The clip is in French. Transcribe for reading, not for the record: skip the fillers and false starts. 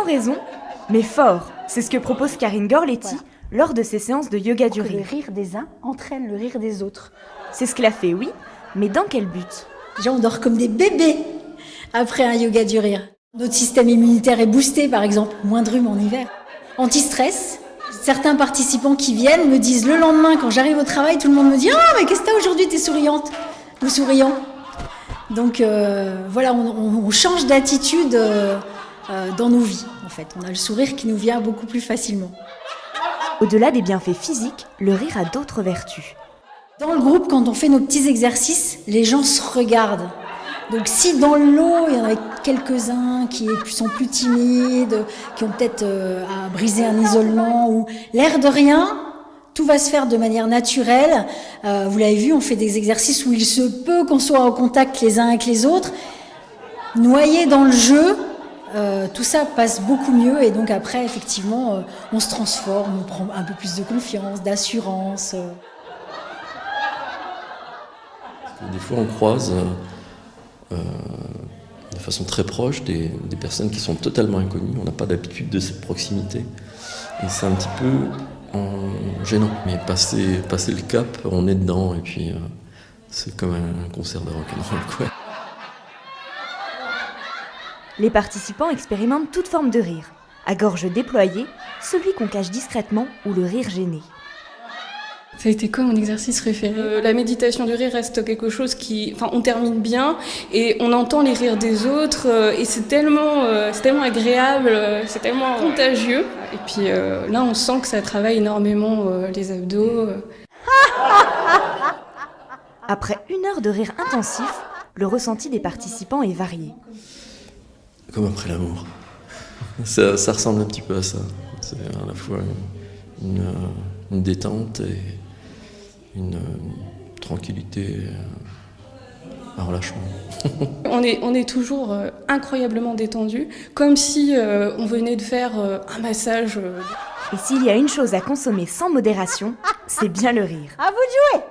sans raison, mais fort. C'est ce que propose Karine Gorletti lors de ses séances de yoga du rire. Le rire des uns entraîne le rire des autres. C'est ce qu'elle a fait, oui, mais dans quel but? Déjà, on dort comme des bébés après un yoga du rire. Notre système immunitaire est boosté, par exemple, moins de rhume en hiver. Anti-stress. Certains participants qui viennent me disent le lendemain, quand j'arrive au travail, tout le monde me dit « Ah, mais qu'est-ce que t'as aujourd'hui, t'es souriante » ou souriant. Donc voilà, on change d'attitude dans nos vies, en fait. On a le sourire qui nous vient beaucoup plus facilement. Au-delà des bienfaits physiques, le rire a d'autres vertus. Dans le groupe, quand on fait nos petits exercices, les gens se regardent. Donc si dans le lot, il y en a quelques-uns qui sont plus timides, qui ont peut-être à briser un isolement, ou l'air de rien, tout va se faire de manière naturelle. Vous l'avez vu, on fait des exercices où il se peut qu'on soit en contact les uns avec les autres. Noyés dans le jeu, tout ça passe beaucoup mieux et donc après, effectivement, on se transforme, on prend un peu plus de confiance, d'assurance. Des fois, on croise de façon très proche des personnes qui sont totalement inconnues. On n'a pas d'habitude de cette proximité. Et c'est un petit peu gênant. Mais passer le cap, on est dedans. Et puis, c'est comme un concert de rock'n'roll, quoi. Les participants expérimentent toute forme de rire. À gorge déployée, celui qu'on cache discrètement ou le rire gêné. Ça a été quoi mon exercice préféré? La méditation du rire reste quelque chose on termine bien et on entend les rires des autres et c'est tellement agréable, c'est tellement contagieux. Et puis là, on sent que ça travaille énormément les abdos. Après 1 heure de rire intensif, le ressenti des participants est varié. Comme après l'amour. Ça ressemble un petit peu à ça. C'est à la fois une détente et une tranquillité, un relâchement. On est toujours incroyablement détendu, comme si on venait de faire un massage. Et s'il y a une chose à consommer sans modération, c'est bien le rire. À vous de jouer!